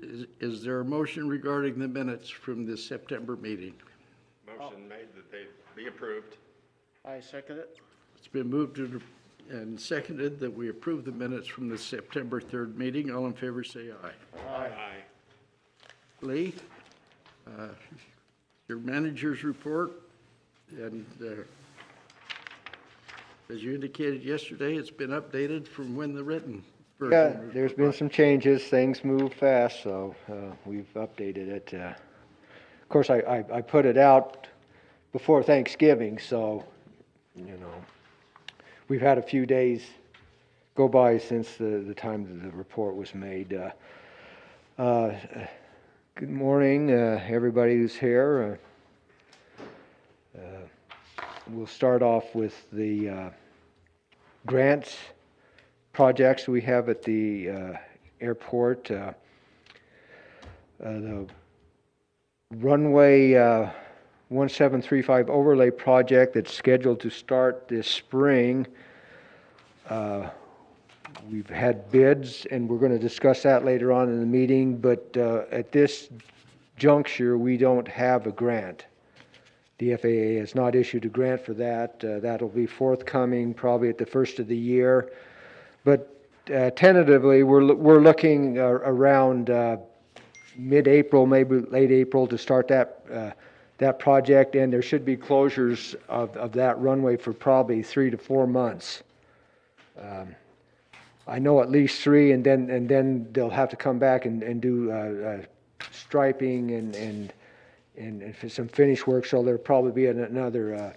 Is there a motion regarding the minutes from the September meeting? Motion made that they be approved. I second it. It's been moved and seconded that we approve the minutes from the September 3rd meeting. All in favor say aye. Aye. Lee, your manager's report, and as you indicated yesterday, it's been updated from when the written version Yeah, was there's been provided. some changes. Things move fast, so we've updated it. Of course, I put it out before Thanksgiving, so, we've had a few days go by since the time that the report was made. Good morning, everybody who's here. We'll start off with the grants projects we have at the airport. The runway 1735 overlay project that's scheduled to start this spring. We've had bids, and we're going to discuss that later on in the meeting, but at this juncture, we don't have a grant. The FAA has not issued a grant for that. That'll be forthcoming probably at the first of the year. But tentatively, we're looking around mid-April, maybe late April, to start that project, and there should be closures of that runway for probably 3 to 4 months. I know at least 3, and then they'll have to come back and do striping and some finish work. So there'll probably be another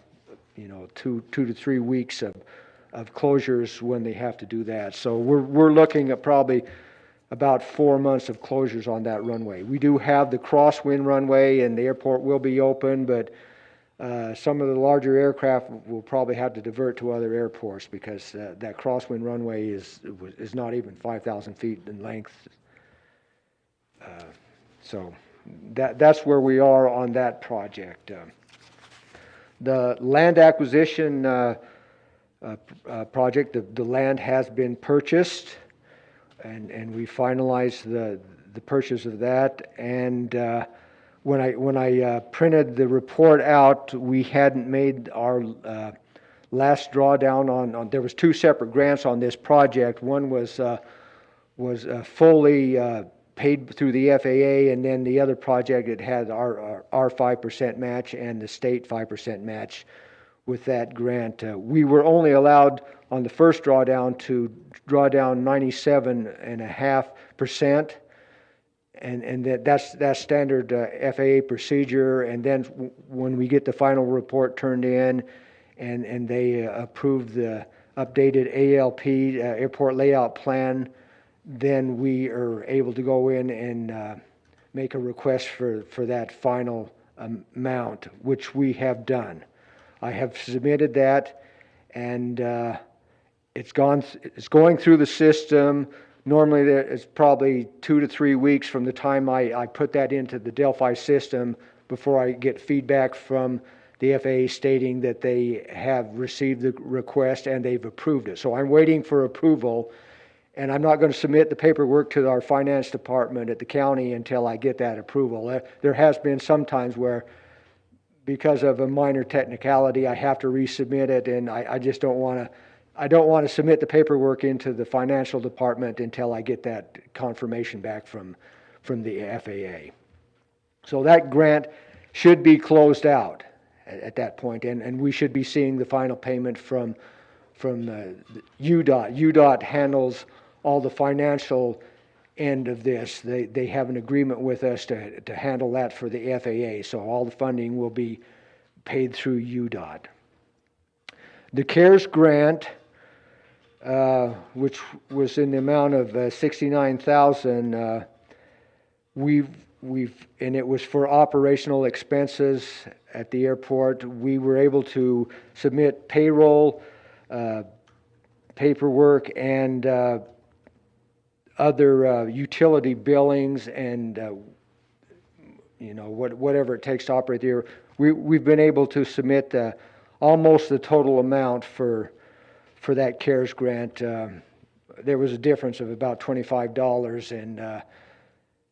2 to 3 weeks of closures when they have to do that. So we're looking at probably about 4 months of closures on that runway. We do have the crosswind runway, and the airport will be open, but some of the larger aircraft will probably have to divert to other airports because that crosswind runway is not even 5,000 feet in length. So that's where we are on that project. The land acquisition project, the land has been purchased, and we finalized the purchase of that. And when I printed the report out, we hadn't made our last drawdown on. There was 2 separate grants on this project. One was fully paid through the FAA, and then the other project, it had our 5% match and the state 5% match with that grant. We were only allowed on the first drawdown to draw down 97.5%, and that's standard FAA procedure. And then when we get the final report turned in, and they approve the updated ALP, airport layout plan, then we are able to go in and make a request for that final amount, which we have done. I have submitted that, and it's going through the system. Normally, it's probably 2 to 3 weeks from the time I put that into the Delphi system before I get feedback from the FAA stating that they have received the request and they've approved it. So I'm waiting for approval, and I'm not going to submit the paperwork to our finance department at the county until I get that approval. There has been some times where, because of a minor technicality, I have to resubmit it, and I just don't want to submit the paperwork into the financial department until I get that confirmation back from the FAA. So that grant should be closed out at that point, and we should be seeing the final payment from UDOT. UDOT handles all the financial end of this. They have an agreement with us to handle that for the FAA, so all the funding will be paid through UDOT. The CARES grant, which was in the amount of $69,000, and it was for operational expenses at the airport. We were able to submit payroll, paperwork, and other utility billings, and whatever it takes to operate there. We've been able to submit almost the total amount for that CARES grant. There was a difference of about $25, and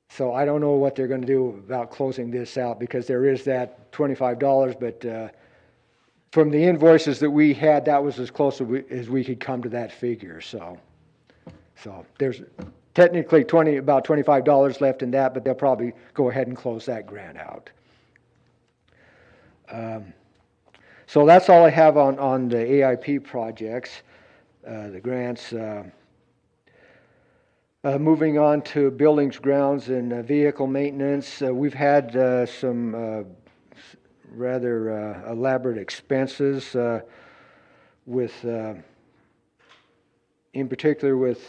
So I don't know what they're going to do about closing this out, because there is that $25, but from the invoices that we had, that was as close as we could come to that figure. So there's technically about $25 left in that, but they'll probably go ahead and close that grant out. So that's all I have on the AIP projects, the grants. Moving on to buildings, grounds, and vehicle maintenance, we've had some rather elaborate expenses with, in particular with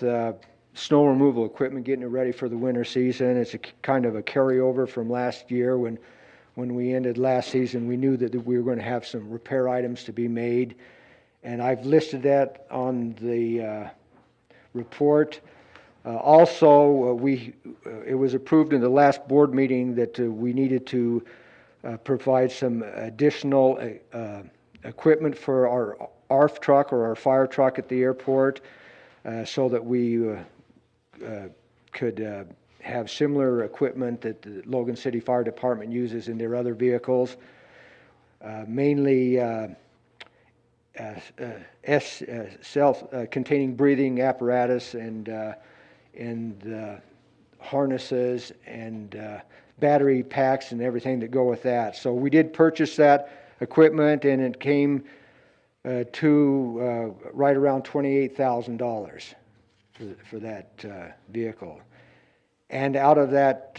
snow removal equipment, getting it ready for the winter season. It's kind of a carryover from last year when we ended last season. We knew that we were going to have some repair items to be made, and I've listed that on the report. Also, it was approved in the last board meeting that we needed to provide some additional equipment for our ARF truck, or our fire truck at the airport, so that we could have similar equipment that the Logan City Fire Department uses in their other vehicles, mainly self-containing breathing apparatus and harnesses and battery packs and everything that go with that. So we did purchase that equipment, and it came to right around $28,000 for that vehicle. And out of that,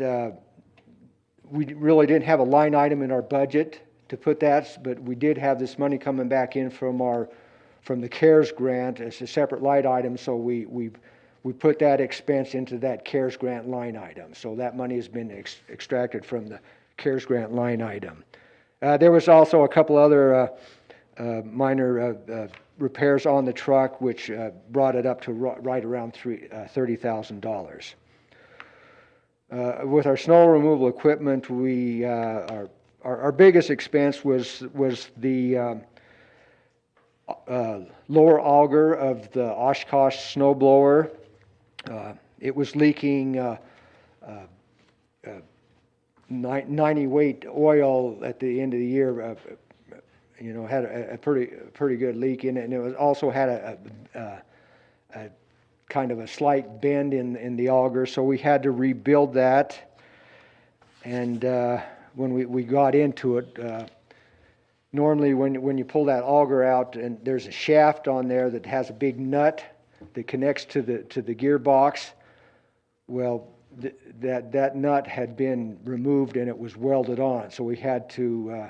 we really didn't have a line item in our budget to put that, but we did have this money coming back in from the CARES grant as a separate line item. So we put that expense into that CARES grant line item. So that money has been extracted from the CARES grant line item. There was also a couple other minor repairs on the truck, which brought it up to right around $30,000. With our snow removal equipment, our biggest expense was the lower auger of the Oshkosh snow blower. It was leaking 90 weight oil at the end of the year. Had a pretty good leak in it, and it also had a kind of a slight bend in the auger, so we had to rebuild that. And when we got into it, normally when you pull that auger out, and there's a shaft on there that has a big nut that connects to the gearbox. Well, that nut had been removed and it was welded on, so we had to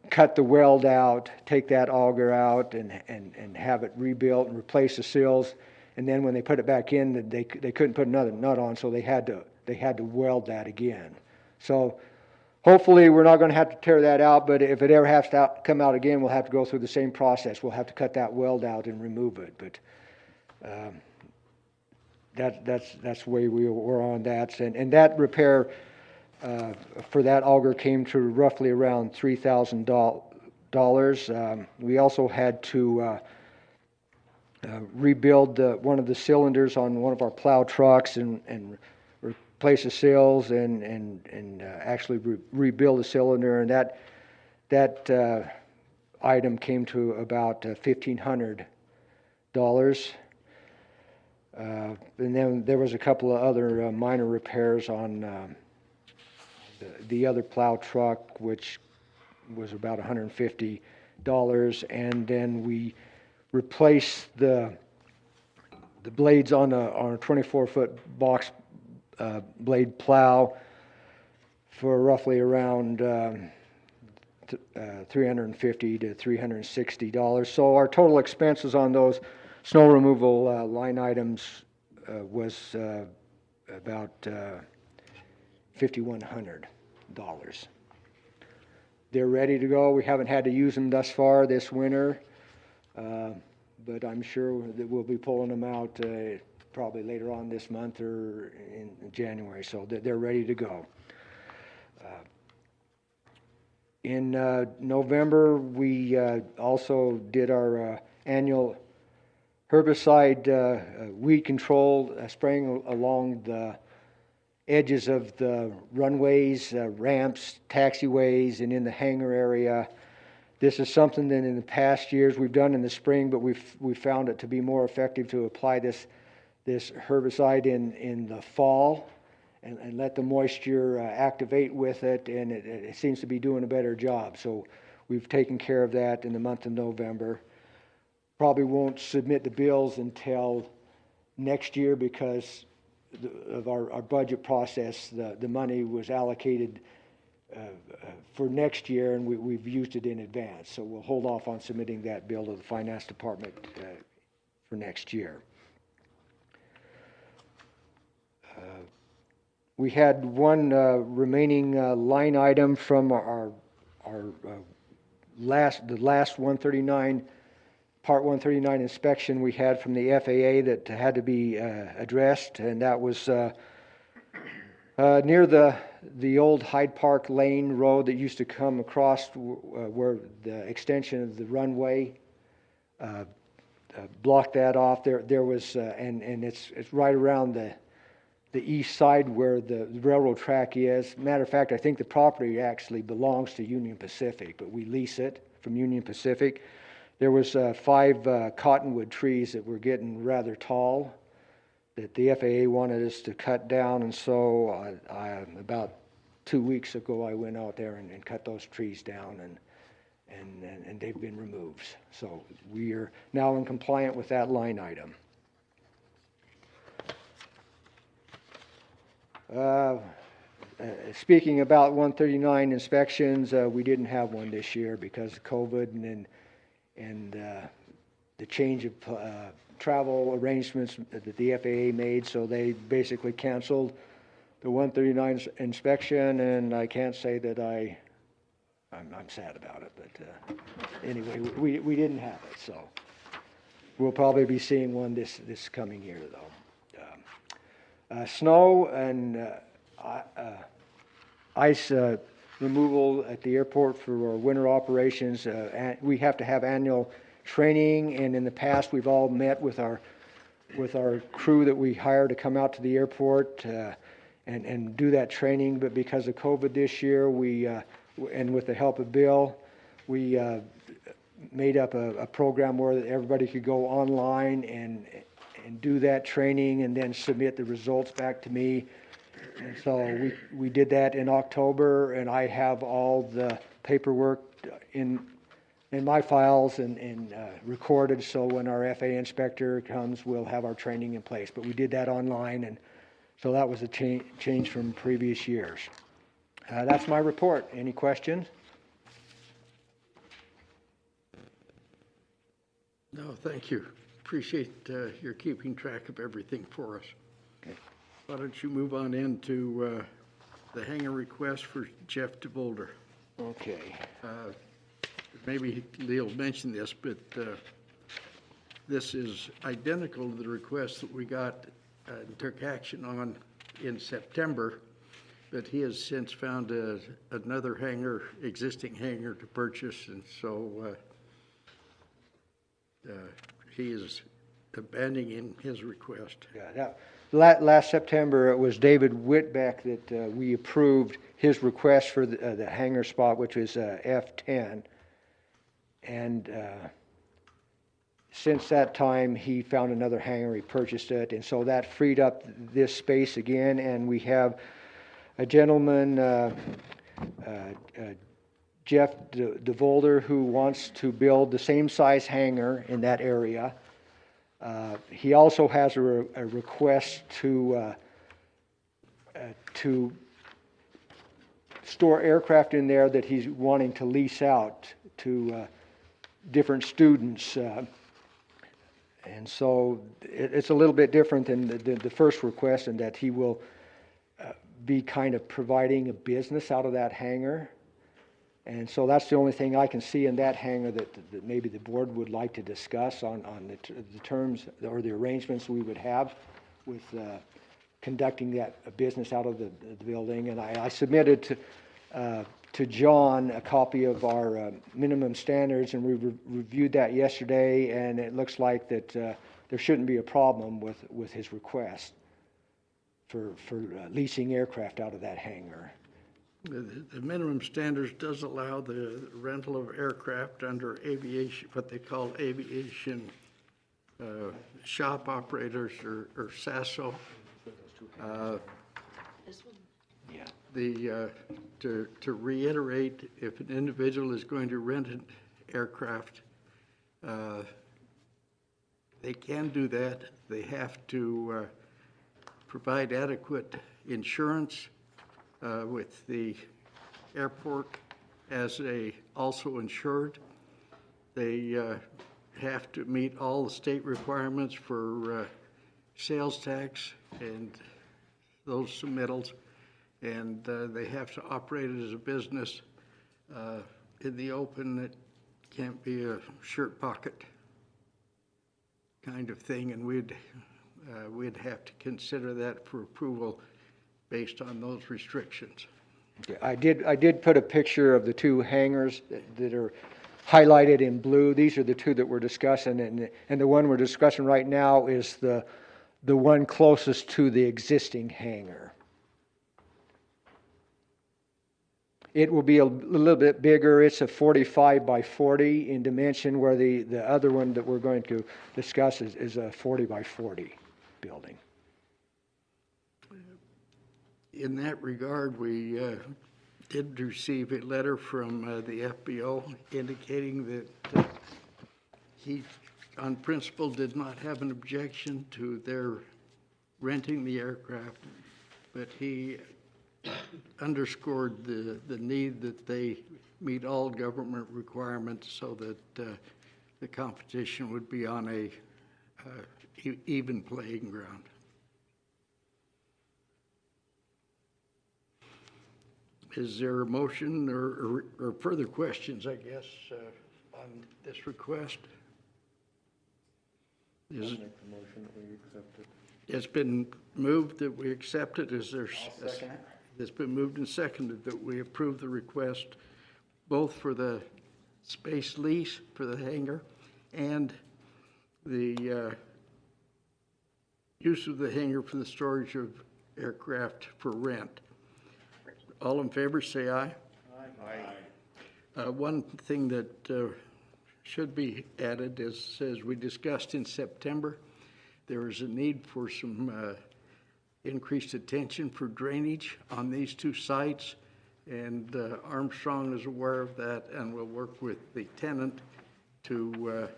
cut the weld out, take that auger out, and have it rebuilt and replace the seals. And then when they put it back in, they couldn't put another nut on, so they had to weld that again. So hopefully we're not going to have to tear that out, but if it ever has to come out again, we'll have to go through the same process. We'll have to cut that weld out and remove it. But that's the way we were on that. And that repair for that auger came to roughly around $3,000. We also had to rebuild one of the cylinders on one of our plow trucks and replace the seals and actually rebuild the cylinder, and that item came to about $1,500. And then there was a couple of other minor repairs on the other plow truck, which was about $150, and then we replaced the blades on a 24-foot box blade plow for roughly around $350 to $360. So our total expenses on those snow removal line items was about $5,100. They're ready to go. We haven't had to use them thus far this winter, but I'm sure that we'll be pulling them out probably later on this month or in January, so they're ready to go. In November, we also did our annual herbicide weed control spraying along edges of the runways, ramps, taxiways, and in the hangar area. This is something that in the past years we've done in the spring, but we've found it to be more effective to apply this herbicide in the fall and let the moisture activate with it, and it seems to be doing a better job. So we've taken care of that in the month of November. Probably won't submit the bills until next year because of our budget process. The money was allocated for next year, and we've used it in advance. So we'll hold off on submitting that bill to the Finance Department for next year. We had one remaining line item from our last 139, Part 139 inspection we had from the FAA that had to be addressed, and that was near the old Hyde Park Lane road that used to come across where the extension of the runway blocked that off. There was and it's right around the east side where the railroad track is. Matter of fact, I think the property actually belongs to Union Pacific, but we lease it from Union Pacific. There was 5 cottonwood trees that were getting rather tall that the FAA wanted us to cut down, and so about 2 weeks ago I went out there and cut those trees down, and they've been removed. So we are now in compliant with that line item. Speaking about 139 inspections, we didn't have one this year because of COVID and the change of travel arrangements that the FAA made, so they basically canceled the 139 inspection, and I can't say that I'm sad about it, but anyway, we didn't have it, so we'll probably be seeing one this coming year, though. Snow and ice removal at the airport for our winter operations. We have to have annual training, and in the past we've all met with our crew that we hire to come out to the airport and do that training. But because of COVID this year, and with the help of Bill, we made up a program where everybody could go online and do that training and then submit the results back to me. And so we did that in October, and I have all the paperwork in my files and recorded, so when our FAA inspector comes, we'll have our training in place. But we did that online, and so that was a change from previous years. That's my report. Any questions? No, thank you. Appreciate your keeping track of everything for us. Okay. Why don't you move on into the hangar request for Jeff DeVolder? Okay. Maybe Leo mentioned this, but this is identical to the request that we got and took action on in September, but he has since found another hangar, existing hangar to purchase, and so he is abandoning his request. Yeah, last September, it was David Whitbeck that we approved his request for the hangar spot, which was F10. And since that time, he found another hangar, he purchased it, and so that freed up this space again. And we have a gentleman, Jeff DeVolder, who wants to build the same size hangar in that area. He also has a request to store aircraft in there that he's wanting to lease out to different students. And so it's a little bit different than the first request in that he will be kind of providing a business out of that hangar. And so that's the only thing I can see in that hangar that maybe the board would like to discuss on the terms or the arrangements we would have with conducting that business out of the building. And I submitted to John a copy of our minimum standards, and we reviewed that yesterday, and it looks like that there shouldn't be a problem with his request. leasing aircraft out of that hangar. The minimum standards does allow the rental of aircraft under aviation, what they call aviation shop operators or SASO. Yeah. To reiterate, if an individual is going to rent an aircraft, they can do that. They have to provide adequate insurance with the airport as also insured. They have to meet all the state requirements for sales tax and those submittals, and they have to operate it as a business in the open. It can't be a shirt pocket kind of thing, and we'd have to consider that for approval based on those restrictions. Okay, I did put a picture of the two hangars that are highlighted in blue. These are the two that we're discussing, and the one we're discussing right now is the one closest to the existing hangar. It will be a little bit bigger. It's a 45 by 40 in dimension, where the other one that we're going to discuss is a 40 by 40 building. In that regard, we did receive a letter from the FBO indicating that he, on principle, did not have an objection to their renting the aircraft, but he underscored the need that they meet all government requirements so that the competition would be on a even playing ground. Is there a motion or further questions, I guess, on this request? I'll make the motion that we accept it. It's been moved that we accept it. Is there? I'll second it. It's been moved and seconded that we approve the request both for the space lease for the hangar and the use of the hangar for the storage of aircraft for rent. All in favor, say aye. Aye. One thing that should be added is, as we discussed in September, there is a need for some increased attention for drainage on these two sites, and Armstrong is aware of that and will work with the tenant to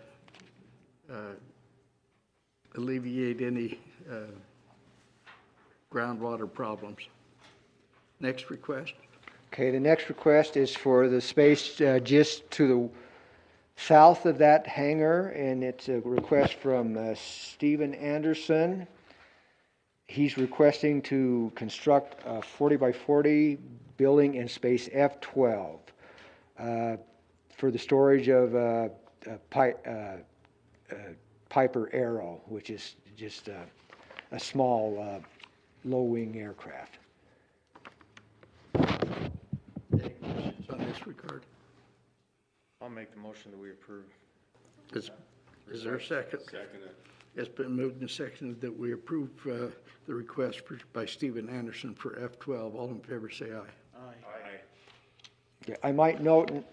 alleviate any groundwater problems. Next request. Okay, the next request is for the space just to the south of that hangar, and it's a request from Stephen Anderson. He's requesting to construct a 40 by 40 building in space F12 for the storage of Piper Arrow, which is just a small low-wing aircraft. Any questions on this regard? I'll make the motion that we approve. Is there a second? Second it. It's been moved and seconded that we approve the request by Stephen Anderson for F12. All in favor, say aye. Aye. Okay, I might note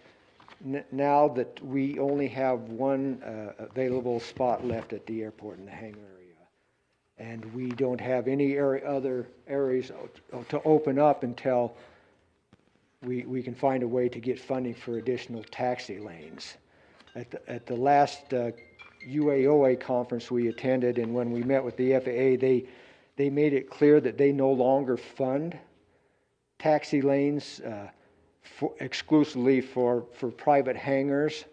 now that we only have one available spot left at the airport in the hangar area. And we don't have any other areas to open up until we can find a way to get funding for additional taxi lanes. At the last UAOA conference we attended, and when we met with the FAA, they made it clear that they no longer fund taxi lanes exclusively for private hangars.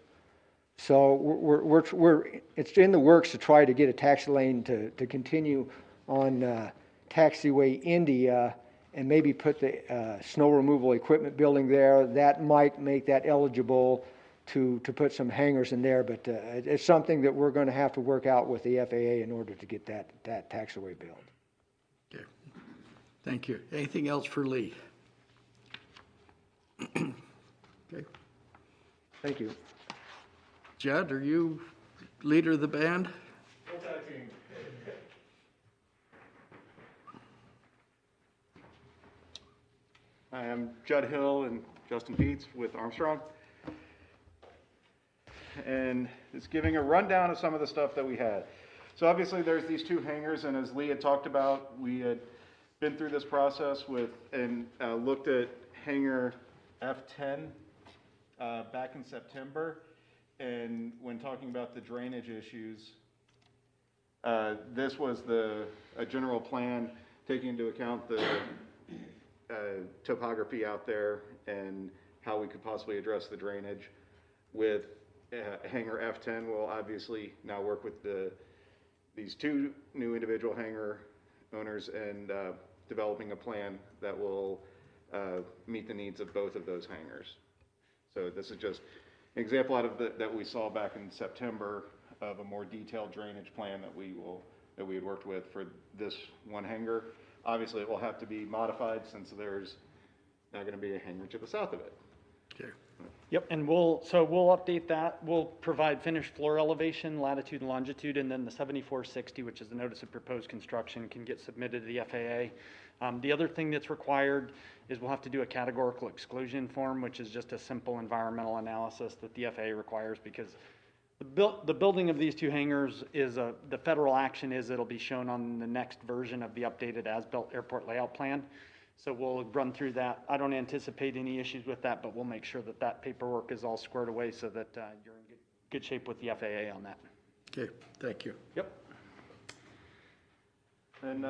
So it's in the works to try to get a taxi lane to continue on Taxiway India, and maybe put the snow removal equipment building there. That might make that eligible to put some hangars in there, but it's something that we're going to have to work out with the FAA in order to get that taxiway built. Okay. Thank you. Anything else for Lee? Okay. Thank you. Judd, are you leader of the band? Hi, I'm Judd Hill and Justin Peets with Armstrong. And it's giving a rundown of some of the stuff that we had. So obviously there's these two hangars, and as Lee had talked about, we had been through this process with and looked at hangar F10 back in September. And when talking about the drainage issues, this was a general plan taking into account the topography out there and how we could possibly address the drainage. With hangar F10, we'll obviously now work with these two new individual hangar owners and developing a plan that will meet the needs of both of those hangars. So this is just an example out of that we saw back in September of a more detailed drainage plan that we had worked with for this one hangar. Obviously, it will have to be modified since there's now going to be a hangar to the south of it. Okay. Yep, and we'll update that. We'll provide finished floor elevation, latitude and longitude, and then the 7460, which is the notice of proposed construction, can get submitted to the FAA. The other thing that's required is we'll have to do a categorical exclusion form, which is just a simple environmental analysis that the FAA requires, because the building of these two hangars is the federal action is it'll be shown on the next version of the updated as-built airport layout plan. So we'll run through that. I don't anticipate any issues with that, but we'll make sure that that paperwork is all squared away so that you're in good shape with the FAA on that. Okay, thank you. Yep. And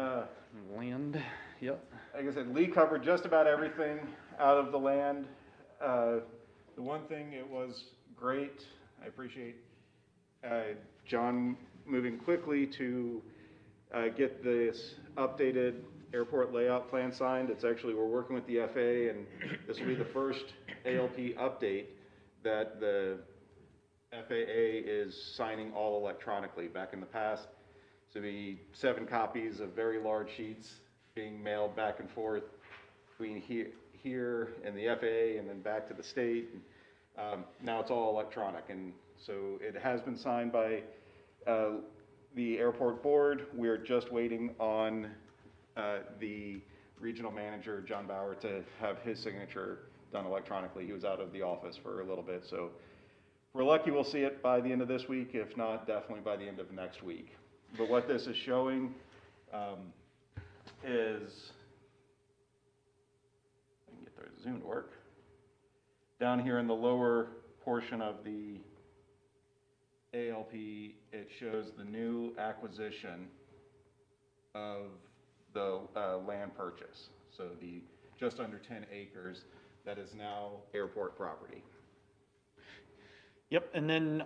Land, yep. like I said, Lee covered just about everything out of the land. The one thing, it was great. I appreciate John moving quickly to get this updated airport layout plan signed. It's actually, we're working with the FAA, and this will be the first ALP update that the FAA is signing all electronically. Back in the past, so be 7 copies of very large sheets being mailed back and forth between here and the FAA and then back to the state. Now it's all electronic, and so it has been signed by the airport board. We're just waiting on the regional manager, John Bauer, to have his signature done electronically. He was out of the office for a little bit, so if we're lucky, we'll see it by the end of this week. If not, definitely by the end of next week. But what this is showing is, I can get the Zoom to work. Down here in the lower portion of the ALP, it shows the new acquisition of the land purchase. So the just under 10 acres that is now airport property. Yep, and then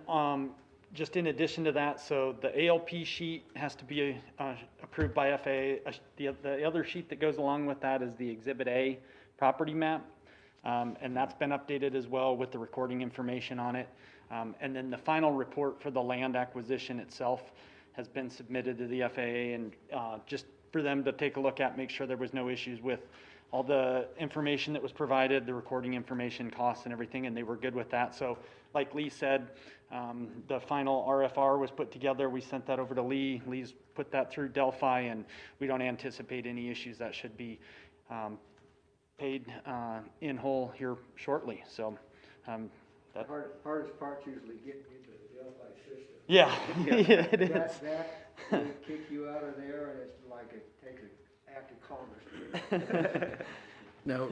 just in addition to that, so the ALP sheet has to be approved by FAA. The other sheet that goes along with that is the Exhibit A property map, and that's been updated as well with the recording information on it. And then the final report for the land acquisition itself has been submitted to the FAA, and just for them to take a look at, make sure there was no issues with all the information that was provided, the recording information, costs and everything, and they were good with that. So like Lee said, the final RFR was put together. We sent that over to Lee. Lee's put that through Delphi, and we don't anticipate any issues. That should be paid in whole here shortly. So The hardest part's usually getting into the Delphi system. yeah, yeah, it is. That will kick you out of there, and it's like it takes an act of Congress. Now,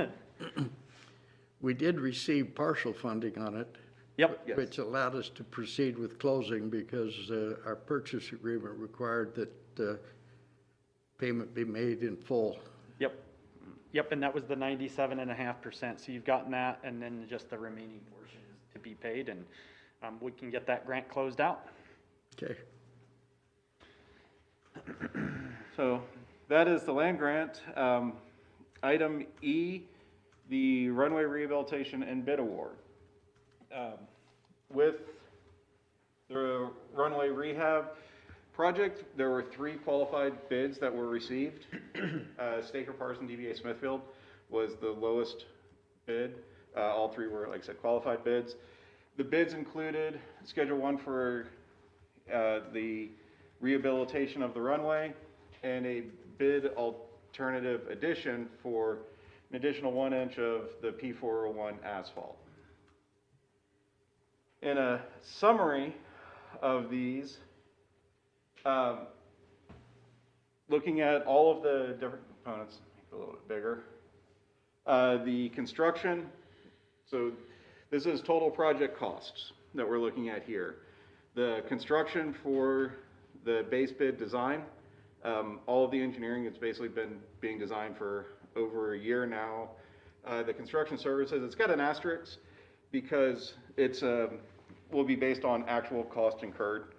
we did receive partial funding on it. Yep. Yes. Which allowed us to proceed with closing because our purchase agreement required that payment be made in full. Yep. Yep, and that was the 97.5%. So you've gotten that, and then just the remaining portion is to be paid, and we can get that grant closed out. Okay. So that is the land grant. Item E, the runway rehabilitation and bid award. With the runway rehab project, there were 3 qualified bids that were received. Staker, Parson, DBA Smithfield was the lowest bid. All 3 were, like I said, qualified bids. The bids included Schedule 1 for the rehabilitation of the runway and a bid alternative addition for an additional 1 inch of the P401 asphalt. In a summary of these, looking at all of the different components, make it a little bit bigger. The construction, so this is total project costs that we're looking at here. The construction for the base bid design, all of the engineering has basically been being designed for over a year now. The construction services, it's got an asterisk because it's will be based on actual cost incurred.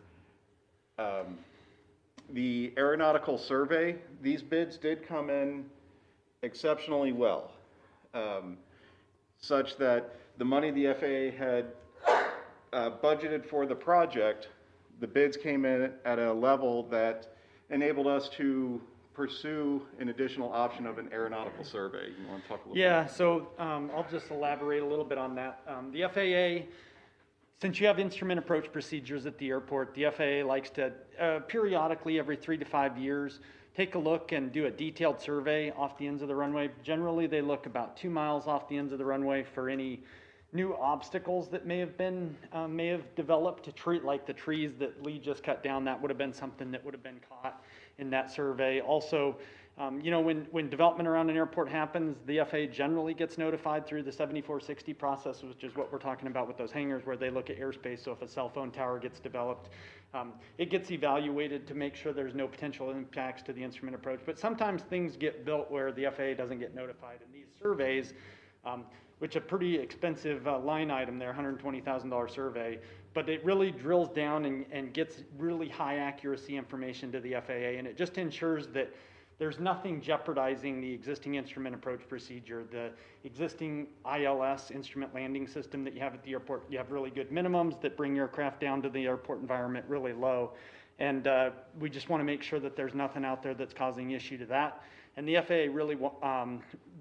The aeronautical survey, these bids did come in exceptionally well, such that the money the FAA had budgeted for the project, the bids came in at a level that enabled us to pursue an additional option of an aeronautical survey. You want to talk a little Yeah, so I'll just elaborate a little bit on that. The FAA, since you have instrument approach procedures at the airport, the FAA likes to periodically, every 3 to 5 years, take a look and do a detailed survey off the ends of the runway. Generally, they look about 2 miles off the ends of the runway for any new obstacles that may have developed to treat, like the trees that Lee just cut down. That would have been something that would have been caught in that survey. Also, you know, when development around an airport happens, the FAA generally gets notified through the 7460 process, which is what we're talking about with those hangars, where they look at airspace. So if a cell phone tower gets developed, it gets evaluated to make sure there's no potential impacts to the instrument approach. But sometimes things get built where the FAA doesn't get notified. And these surveys, which are pretty expensive line item there, $120,000 survey, but it really drills down and gets really high accuracy information to the FAA, and it just ensures that there's nothing jeopardizing the existing instrument approach procedure, the existing ILS, instrument landing system that you have at the airport. You have really good minimums that bring your aircraft down to the airport environment really low, and we just want to make sure that there's nothing out there that's causing issue to that. And the FAA really,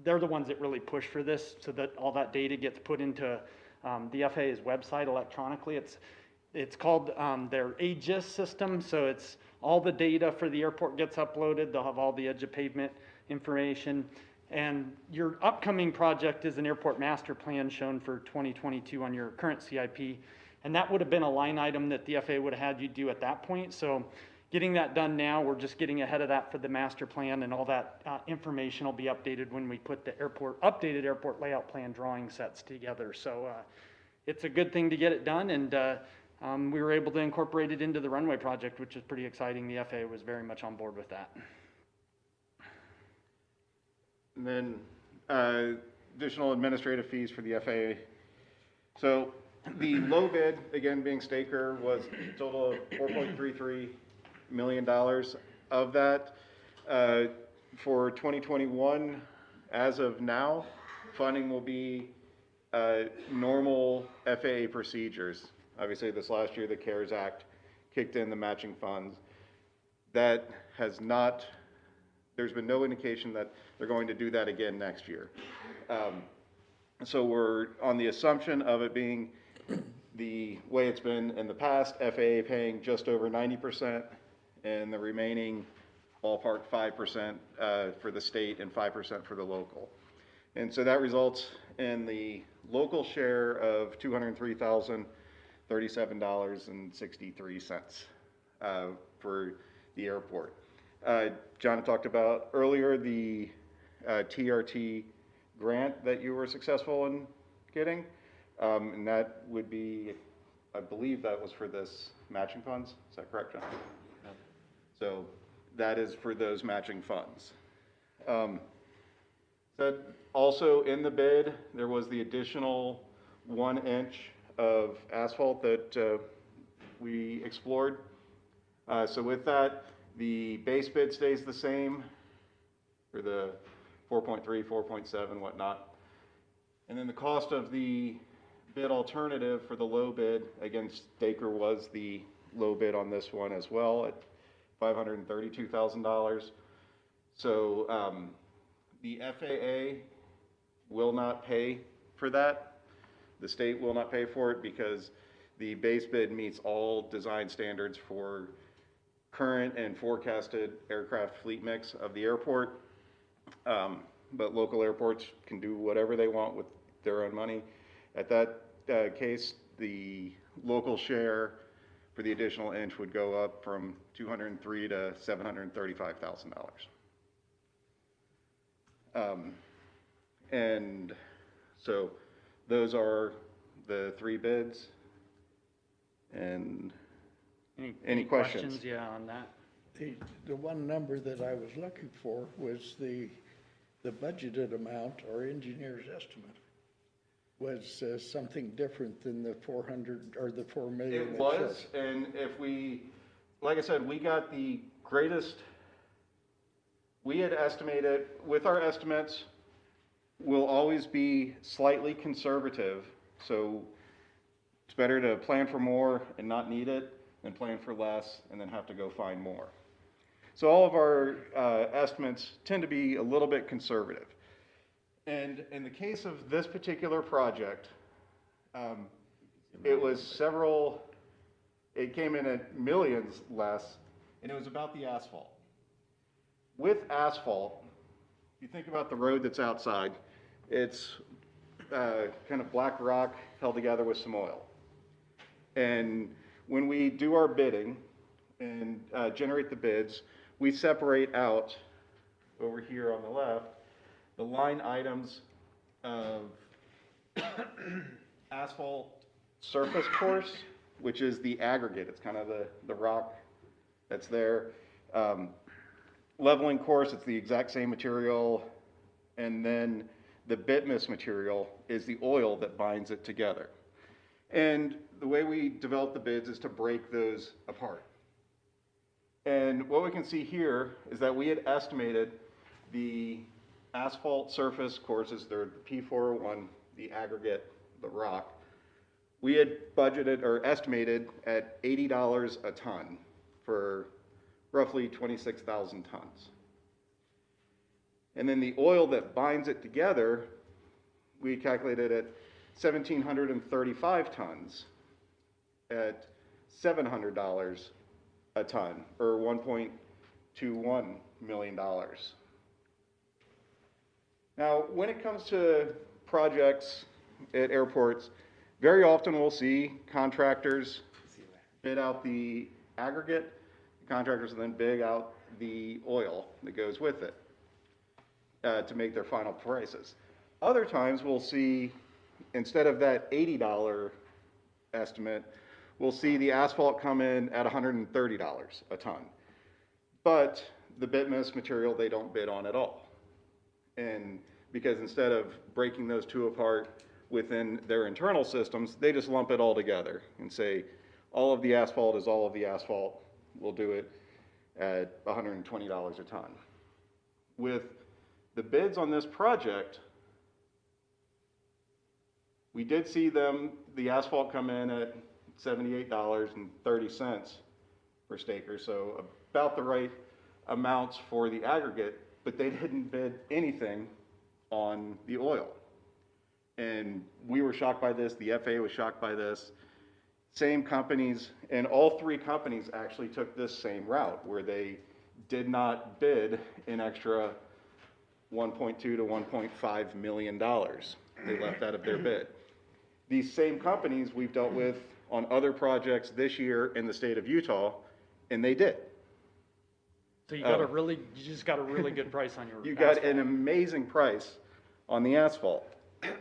they're the ones that really push for this, so that all that data gets put into the FAA's website electronically. It's called their AGIS system, so it's all the data for the airport gets uploaded. They'll have all the edge of pavement information. And your upcoming project is an airport master plan shown for 2022 on your current CIP. And that would have been a line item that the FAA would have had you do at that point. So getting that done now, we're just getting ahead of that for the master plan, and all that information will be updated when we put the updated airport layout plan drawing sets together. So it's a good thing to get it done, and we were able to incorporate it into the runway project, which is pretty exciting. The FAA was very much on board with that. And then additional administrative fees for the FAA. So the low bid, again being Staker, was a total of $4.33 million. Of that, for 2021, as of now, funding will be normal FAA procedures. Obviously, this last year, the CARES Act kicked in the matching funds. That has not, there's been no indication that they're going to do that again next year. So we're on the assumption of it being the way it's been in the past, FAA paying just over 90%, and the remaining ballpark 5% for the state and 5% for the local. And so that results in the local share of $203,037.63 for the airport. John talked about earlier the TRT grant that you were successful in getting, and that would be, I believe that was for this matching funds. Is that correct, John? Yeah. So that is for those matching funds. That also in the bid, there was the additional 1 inch of asphalt that we explored. So with that, the base bid stays the same for the 4.3, 4.7, whatnot. And then the cost of the bid alternative for the low bid, again, Staker was the low bid on this one as well at $532,000. So the FAA will not pay for that. The state will not pay for it because the base bid meets all design standards for current and forecasted aircraft fleet mix of the airport. but local airports can do whatever they want with their own money. At that case, the local share for the additional inch would go up from $203,000 to $735,000. And so those are the three bids. And any questions? Yeah, on that? The one number that I was looking for was the budgeted amount or engineer's estimate was something different than the 400 or the 4 million. It was, and if we, like I said, we got the greatest, we had estimated, with our estimates, we'll always be slightly conservative, so it's better to plan for more and not need it than plan for less and then have to go find more. So all of our estimates tend to be a little bit conservative. And in the case of this particular project, it came in at millions less, and it was about the asphalt. With asphalt, if you think about the road that's outside, it's kind of black rock held together with some oil. And when we do our bidding and generate the bids, we separate out, over here on the left, the line items of asphalt surface course, which is the aggregate. It's kind of the rock that's there. Leveling course, it's the exact same material. And then the bitmousse material is the oil that binds it together. And the way we develop the bids is to break those apart. And what we can see here is that we had estimated the asphalt surface courses, they're the P401, the aggregate, the rock. We had budgeted or estimated at $80 a ton for roughly 26,000 tons. And then the oil that binds it together, we calculated at 1,735 tons at $700 a ton, or $1.21 million. Now, when it comes to projects at airports, very often we'll see contractors bid out the aggregate, contractors then bid out the oil that goes with it to make their final prices. Other times we'll see, instead of that $80 estimate, we'll see the asphalt come in at $130 a ton. But the bitmousse material they don't bid on at all. And because instead of breaking those two apart within their internal systems, they just lump it all together and say, all of the asphalt is all of the asphalt. We'll do it at $120 a ton. With the bids on this project, we did see the asphalt come in at $78.30 per staker, so about the right amounts for the aggregate, but they didn't bid anything on the oil. And we were shocked by this, the FAA was shocked by this. Same companies, and all three companies actually took this same route, where they did not bid an extra $1.2 to $1.5 million. They left out of their bid. These same companies we've dealt with on other projects this year in the state of Utah, and they did. So you just got a really good price on your You got asphalt. an amazing price on the asphalt.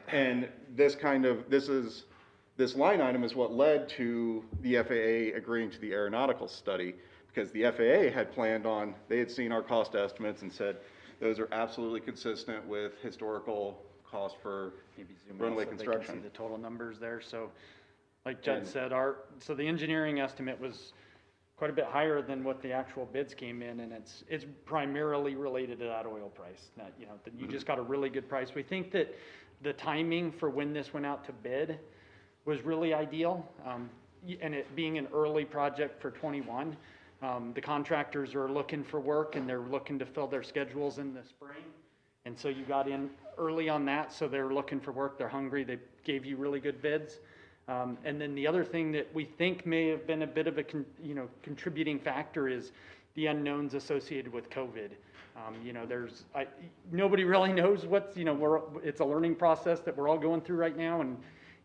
And this line item is what led to the FAA agreeing to the aeronautical study, because the FAA had planned on, they had seen our cost estimates and said, those are absolutely consistent with historical cost for Maybe zoom in runway so they can construction. see the total numbers there. So like Judd said, so the engineering estimate was quite a bit higher than what the actual bids came in, and it's primarily related to that oil price. That, that you just got a really good price. We think that the timing for when this went out to bid was really ideal, and it being an early project for 21, the contractors are looking for work and they're looking to fill their schedules in the spring. And so you got in early on that, so they're looking for work, they're hungry, they gave you really good bids. And then the other thing that we think may have been a bit of a contributing factor is the unknowns associated with COVID. You know, nobody really knows what's, you know, it's a learning process that we're all going through right now,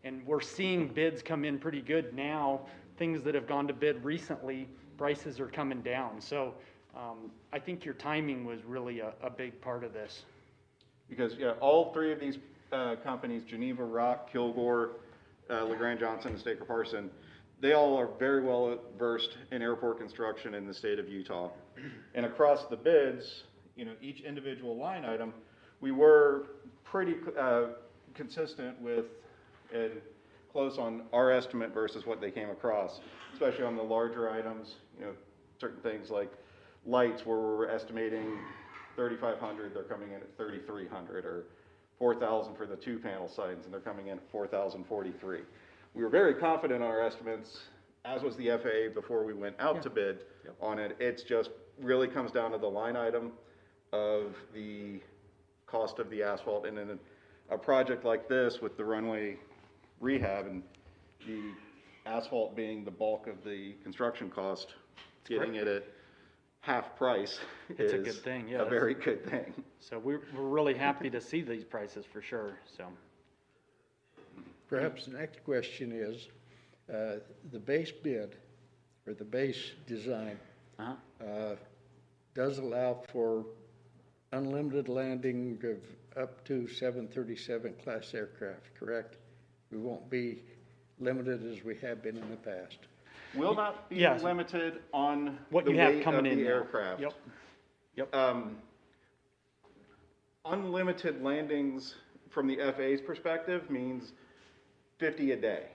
and we're seeing bids come in pretty good now. Things that have gone to bid recently, prices are coming down. So I think your timing was really a big part of this. Because, yeah, all three of these companies, Geneva Rock, Kilgore, LeGrand Johnson, and Staker Parson, they all are very well versed in airport construction in the state of Utah. And across the bids, you know, each individual line item, we were pretty consistent with and close on our estimate versus what they came across, especially on the larger items, you know, certain things like lights where we're estimating 3,500, they're coming in at 3,300, or 4,000 for the 2-panel signs, and they're coming in at 4,043. We were very confident on our estimates, as was the FAA before we went out to bid on it. It's just really comes down to the line item of the cost of the asphalt, and then a project like this with the runway rehab and the asphalt being the bulk of the construction cost, getting it at half price It's is a good thing, yeah. a very good thing. So we're really happy to see these prices for sure, so. Perhaps the next question is, the base bid, or the base design, does allow for unlimited landing of up to 737 class aircraft, correct? We won't be limited as we have been in the past. Will not be Yes. limited on What the you have weight coming of in the now. aircraft. Yep. Unlimited landings from the FAA's perspective means 50 a day.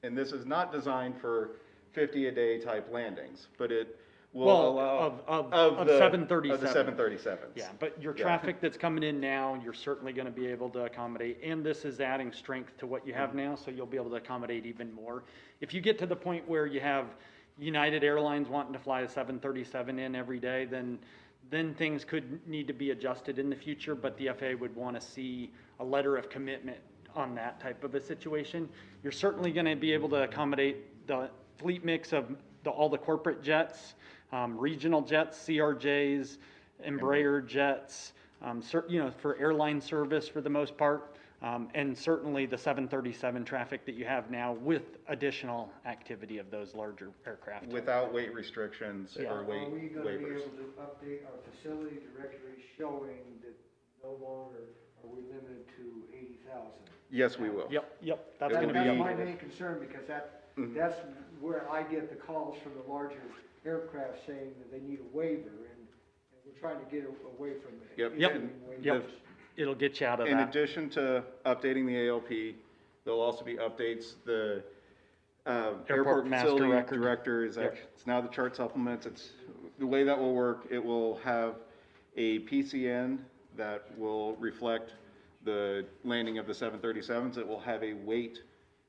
And this is not designed for 50 a day type landings, but it will Well, allow. of the 737. Of the 737s. Yeah, but your Yeah. traffic that's coming in now, you're certainly gonna be able to accommodate, and this is adding strength to what you have now, so you'll be able to accommodate even more. If you get to the point where you have United Airlines wanting to fly a 737 in every day, then things could need to be adjusted in the future, but the FAA would wanna see a letter of commitment on that type of a situation. You're certainly gonna be able to accommodate the fleet mix of all the corporate jets, regional jets, CRJs, Embraer jets, you know, for airline service for the most part, and certainly the 737 traffic that you have now with additional activity of those larger aircraft. Without weight restrictions Yeah. or weight Are we gonna be waivers. able to update our facility directory showing that no longer are we limited to 80,000? Yes, we will. Yep, that's It gonna will That's be, my main concern, because that's where I get the calls from the larger aircraft saying that they need a waiver, and we're trying to get away from it. Yep. issuing waivers. it'll get you out of In that. addition to updating the ALP, there'll also be updates, the airport master facility record. director is, Yep. it's now the chart supplements, it's, the way that will work, it will have a PCN that will reflect the landing of the 737s, it will have a weight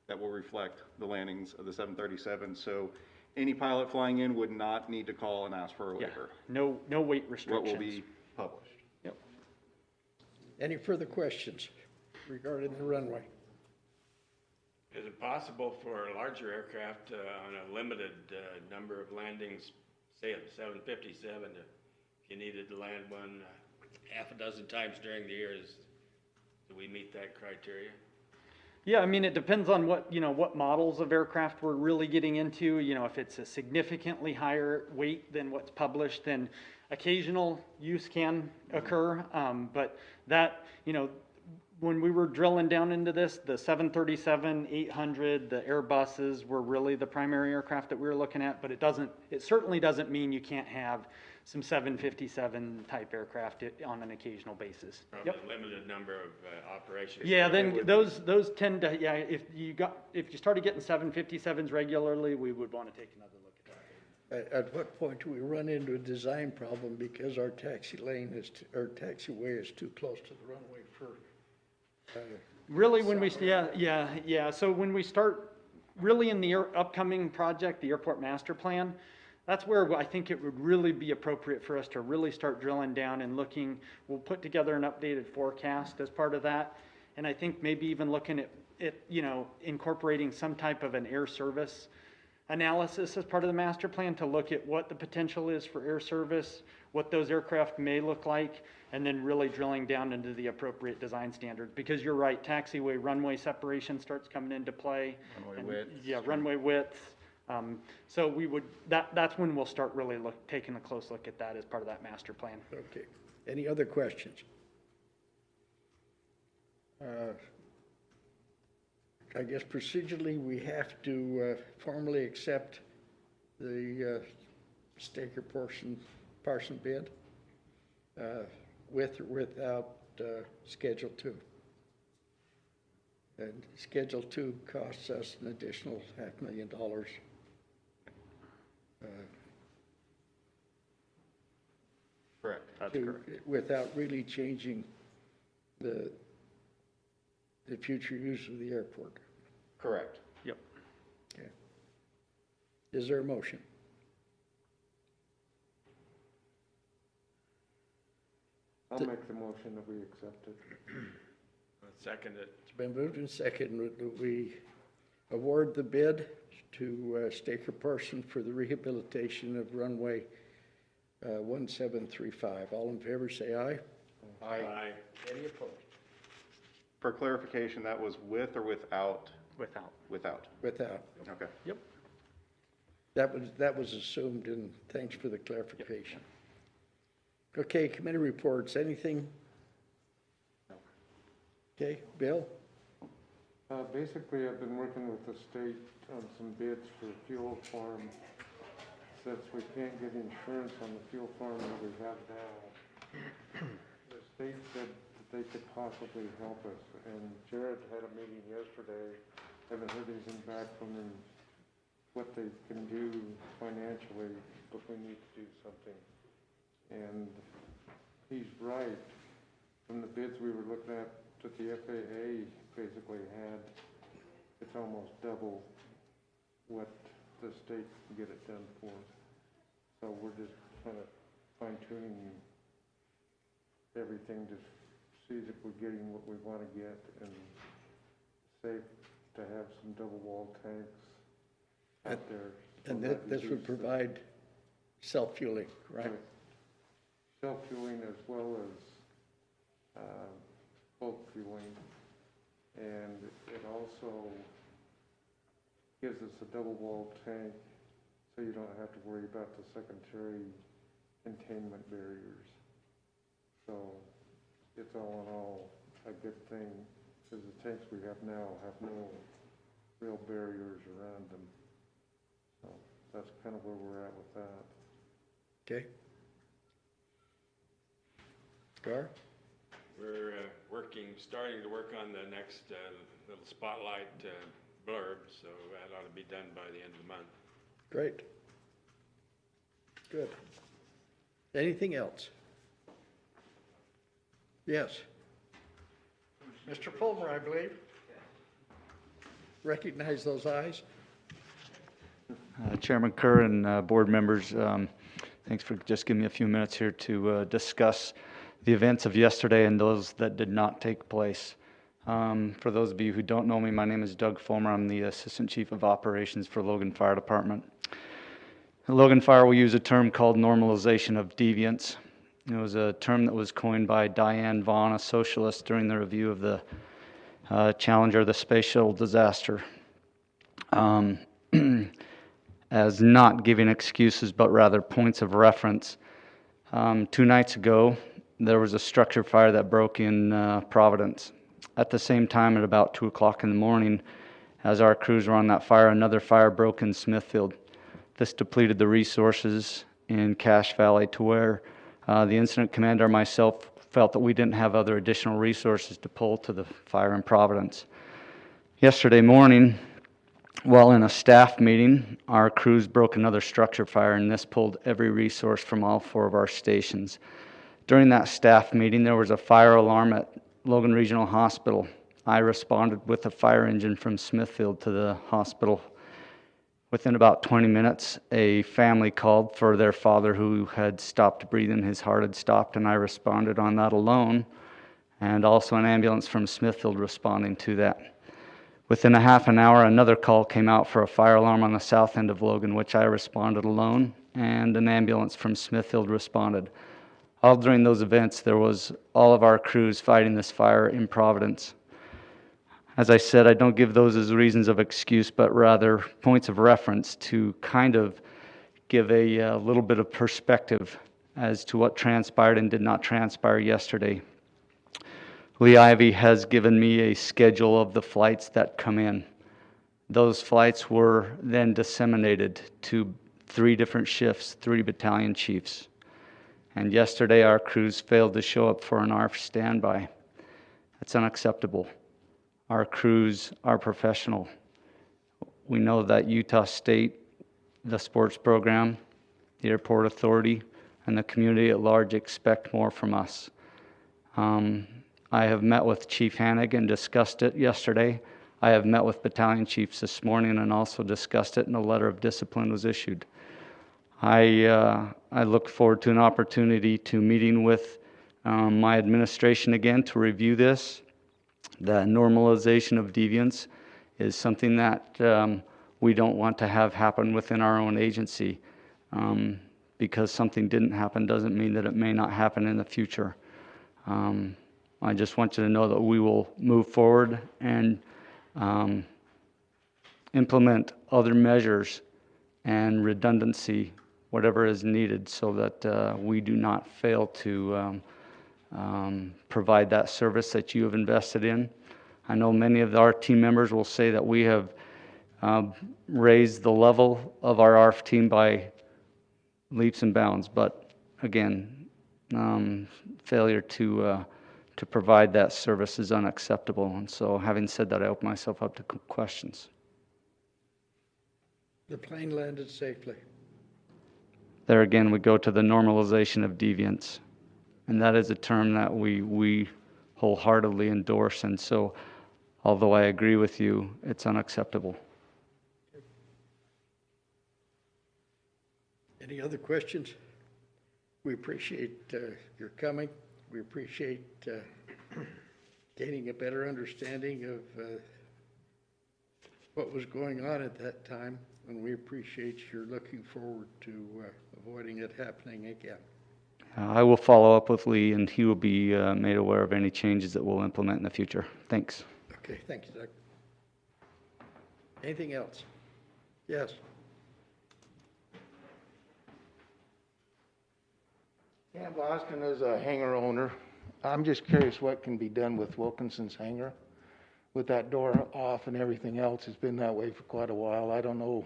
that will reflect the landings of the 737s, so any pilot flying in would not need to call and ask for a Yeah, waiver. no weight What restrictions. will be published. Yep. Any further questions regarding the runway? Is it possible for a larger aircraft on a limited number of landings, say a 757, if you needed to land one half a dozen times during the year, do we meet that criteria? Yeah, I mean, it depends on what models of aircraft we're really getting into. You know, if it's a significantly higher weight than what's published, then occasional use can occur. But that, when we were drilling down into this, the 737, 800, the Airbuses were really the primary aircraft that we were looking at, but it certainly doesn't mean you can't have some 757 type aircraft on an occasional basis. Probably Yep. a limited number of operations. Yeah, It then would those tend to, yeah, if you started getting 757s regularly, we would want to take another look at that. At what point do we run into a design problem because our taxi lane our taxiway is too close to the runway for, Really, when we, yeah. So when we start, really in the upcoming project, the airport master plan, that's where I think it would really be appropriate for us to really start drilling down and looking. We'll put together an updated forecast as part of that. And I think maybe even looking at incorporating some type of an air service analysis as part of the master plan to look at what the potential is for air service, what those aircraft may look like, and then really drilling down into the appropriate design standards. Because you're right, taxiway runway separation starts coming into play. Runway and- width. Yeah, runway width. So we would, that's when we'll start really taking a close look at that as part of that master plan. Okay. Any other questions? I guess procedurally, we have to formally accept the Staker Parson bid with or without Schedule 2. And Schedule 2 costs us an additional $500,000. Correct. Without really changing the future use of the airport. Correct. Yep. Okay. Is there a motion? I'll make the motion that we accept it. Second it. It's been moved and seconded that we award the bid to Staker Parson for the rehabilitation of runway 1735. All in favor, say aye. Aye. Any opposed? For clarification, that was with or without? Without. Without. Without. Okay. Yep. That was assumed, and thanks for the clarification. Okay, committee reports, anything? Okay, Bill? Basically, I've been working with the state on some bids for fuel farm. Since we can't get insurance on the fuel farm that we have now, the state said that they could possibly help us. And Jared had a meeting yesterday. Haven't heard anything back from them, what they can do financially, but we need to do something. And he's right. From the bids we were looking at that the FAA basically had, it's almost double what the state can get it done for. So we're just kind of fine tuning everything to see if we're getting what we want to get, and safe to have some double wall tanks out there. So And that this would reduces the- provide self-fueling, right? Self-fueling as well as bulk fueling, and it also gives us a double wall tank, so you don't have to worry about the secondary containment barriers. So it's all in all a good thing, because the tanks we have now have no real barriers around them. So that's kind of where we're at with that. Okay. Gar? We're starting to work on the next little spotlight blurb, so that ought to be done by the end of the month. Great. Good. Anything else? Yes. Mr. Fulmer, I believe. Recognize those eyes? Chairman Kerr and board members, thanks for just giving me a few minutes here to discuss the events of yesterday and those that did not take place. For those of you who don't know me, my name is Doug Fulmer. I'm the Assistant Chief of Operations for Logan Fire Department. At Logan Fire, we use a term called normalization of deviance. It was a term that was coined by Diane Vaughan, a socialist, during the review of the Challenger, the space shuttle disaster, as not giving excuses, but rather points of reference. 2 nights ago, there was a structure fire that broke in Providence. At the same time, at about 2 o'clock in the morning, as our crews were on that fire, another fire broke in Smithfield. This depleted the resources in Cache Valley to where the incident commander and myself felt that we didn't have other additional resources to pull to the fire in Providence. Yesterday morning, while in a staff meeting, our crews broke another structure fire, and this pulled every resource from all 4 of our stations. During that staff meeting, there was a fire alarm at Logan Regional Hospital. I responded with a fire engine from Smithfield to the hospital. Within about 20 minutes, a family called for their father who had stopped breathing. His heart had stopped, and I responded on that alone, and also an ambulance from Smithfield responding to that. Within a half an hour, another call came out for a fire alarm on the south end of Logan, which I responded alone, and an ambulance from Smithfield responded. All during those events, there was all of our crews fighting this fire in Providence. As I said, I don't give those as reasons of excuse, but rather points of reference to kind of give a little bit of perspective as to what transpired and did not transpire yesterday. Lee Ivy has given me a schedule of the flights that come in. Those flights were then disseminated to 3 different shifts, 3 battalion chiefs. And yesterday our crews failed to show up for an ARF standby. That's unacceptable. Our crews are professional. We know that Utah State, the sports program, the airport authority, and the community at large expect more from us. I have met with Chief Hanig and discussed it yesterday. I have met with battalion chiefs this morning and also discussed it, and a letter of discipline was issued. I look forward to an opportunity to meeting with my administration again to review this. The normalization of deviance is something that we don't want to have happen within our own agency. Because something didn't happen doesn't mean that it may not happen in the future. I just want you to know that we will move forward and implement other measures and redundancy, whatever is needed, so that we do not fail to provide that service that you have invested in. I know many of our team members will say that we have raised the level of our ARF team by leaps and bounds, but again, failure to provide that service is unacceptable. And so, having said that, I open myself up to questions. The plane landed safely. There again, we go to the normalization of deviance, and that is a term that we wholeheartedly endorse. And so, although I agree with you, it's unacceptable. Any other questions? We appreciate your coming. We appreciate gaining a better understanding of what was going on at that time, and we appreciate your looking forward to avoiding it happening again. I will follow up with Lee, and he will be made aware of any changes that we'll implement in the future. Thanks. Okay, thank you, Doug. Anything else? Yes. Cam Boston is a hangar owner. I'm just curious what can be done with Wilkinson's hangar with that door off and everything else. It's been that way for quite a while. I don't know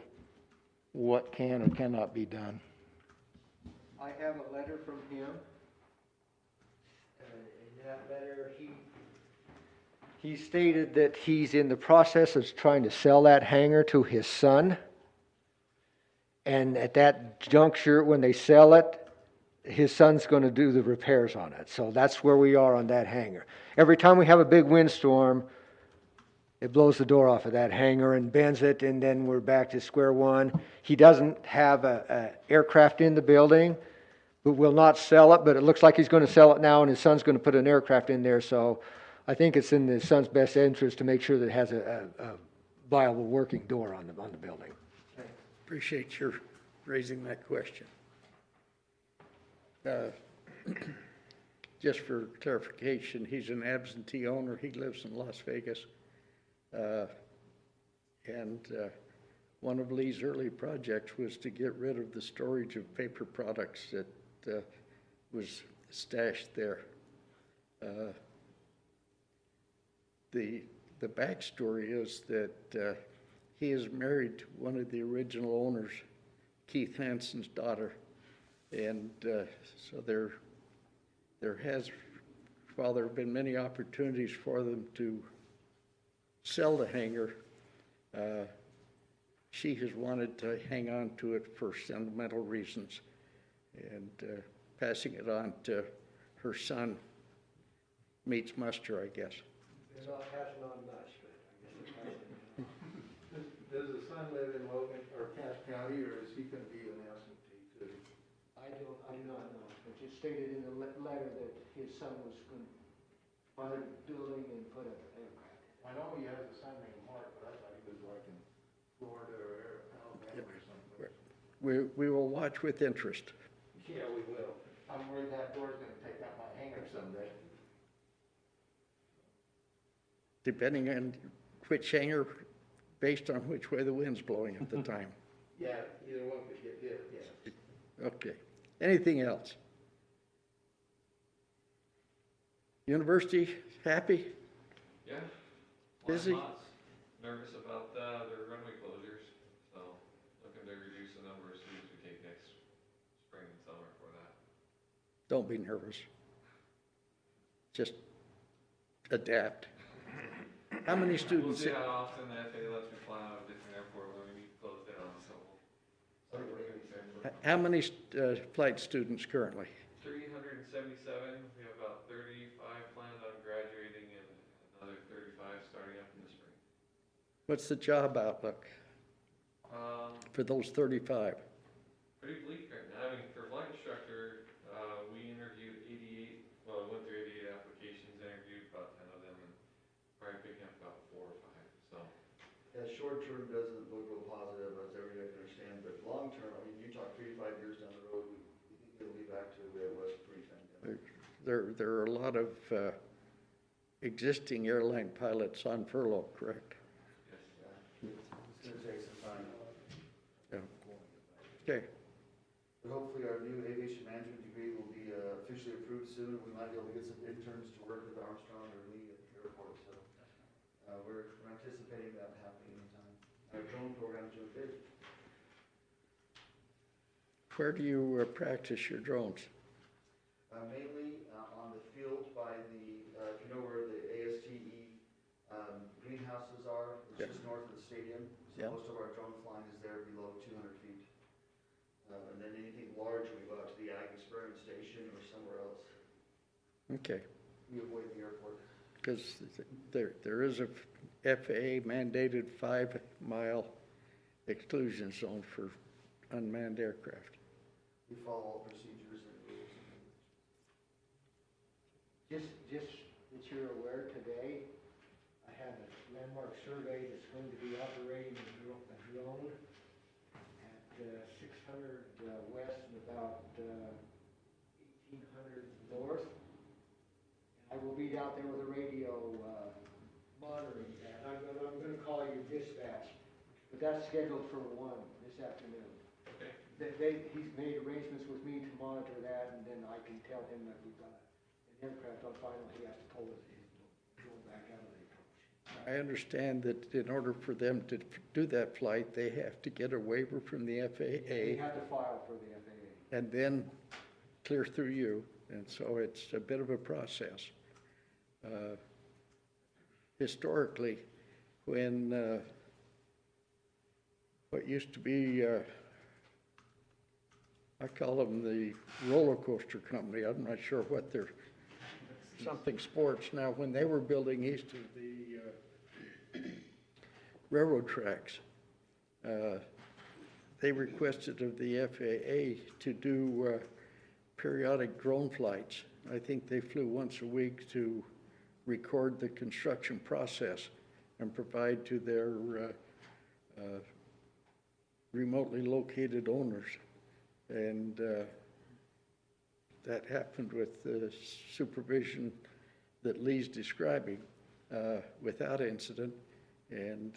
what can or cannot be done. I have a letter from him. In that letter, he stated that he's in the process of trying to sell that hangar to his son. And at that juncture, when they sell it, his son's going to do the repairs on it. So that's where we are on that hangar. Every time we have a big windstorm, it blows the door off of that hangar and bends it, and then we're back to square one. He doesn't have a aircraft in the building, but will not sell it, but it looks like he's going to sell it now, and his son's going to put an aircraft in there. So I think it's in his son's best interest to make sure that it has a viable working door on the building. Appreciate your raising that question. Just for clarification, he's an absentee owner. He lives in Las Vegas. And one of Lee's early projects was to get rid of the storage of paper products that was stashed there. The backstory is that he is married to one of the original owners, Keith Hanson's daughter. And so there has, while there have been many opportunities for them to sell the hangar, she has wanted to hang on to it for sentimental reasons, and passing it on to her son meets muster, I guess. They're not passing on much, but Does the son live in Logan or Cache County, or is he going to be an absentee too? I do not know. It just stated in the letter that his son was going to buy a building and put an aircraft. I know he has a son named Mark, but I thought he was like in Florida or Alabama or something. We will watch with interest. Yeah, we will. I'm worried that door's gonna take out my hanger someday. Depending on which hanger, based on which way the wind's blowing at the time. Yeah, either one could get hit, yeah. Okay. Anything else? University, happy? Yeah. Busy? Lots. Nervous about their runway closures, so looking to reduce the number of students we take next spring and summer for that. Don't be nervous. Just adapt. How many We'll students? see how often the FAA lets me fly out of a different airport when we need to close down, so. How many flight students currently? 377, we have about 35 planned on graduating and another 35 starting up in the spring. What's the job outlook for those 35? Pretty bleak right now. I mean, for flight instructor, we interviewed 88, well, we went through 88 applications, interviewed about 10 of them, and probably picking up about 4 or 5, so. Yeah, short term doesn't look real positive, as everybody can understand, but long term, I mean, you talk 3 to 5 years down the road, we think it'll be back to where it was pre-pandemic. There are a lot of existing airline pilots on furlough, correct? Yeah, it's gonna take some time. Yeah. Okay. But hopefully our new aviation management degree will be officially approved soon, we might be able to get some interns to work with Armstrong or Lee at the airport, so. We're anticipating that happening anytime. Our drone program's doing big. Where do you practice your drones? Mainly on the field by the, if you know where the ASTE greenhouses are, it's Yeah. just north of the stadium. So Yeah. most of our drone flying is there below 200 feet. And then anything large, we go out to the Ag Experiment Station or somewhere else. Okay. We avoid the airport. Because there is a FAA mandated 5-mile exclusion zone for unmanned aircraft. We follow all procedures and rules. Just that you're aware today, I have a landmark survey that's going to be operating a drone at 600 west and about 1800 north. I will be out there with a radio monitoring that. I'm gonna call you dispatch, but that's scheduled for 1 this afternoon. He's made arrangements with me to monitor that, and then I can tell him that we've got an aircraft on final, he has to pull his drone back out of the approach. I understand that in order for them to do that flight, they have to get a waiver from the They FAA have to file for the FAA. and then clear through you. And so it's a bit of a process. Historically, when what used to be, I call them the roller coaster company, I'm not sure what they're, something sports. Now, when they were building east of the railroad tracks, they requested of the FAA to do periodic drone flights. I think they flew once a week to record the construction process and provide to their remotely located owners. And that happened with the supervision that Lee's describing without incident, and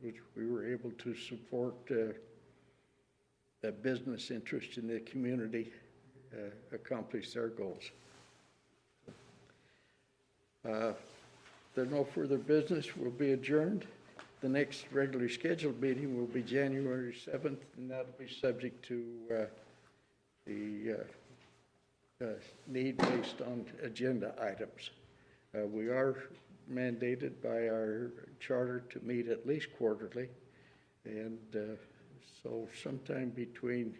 which we were able to support a business interest in the community accomplish their goals. There's no further business, we'll be adjourned. The next regularly scheduled meeting will be January 7th, and that'll be subject to the need based on agenda items. We are mandated by our charter to meet at least quarterly, and so sometime between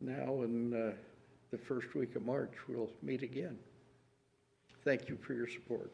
now and the first week of March, we'll meet again. Thank you for your support.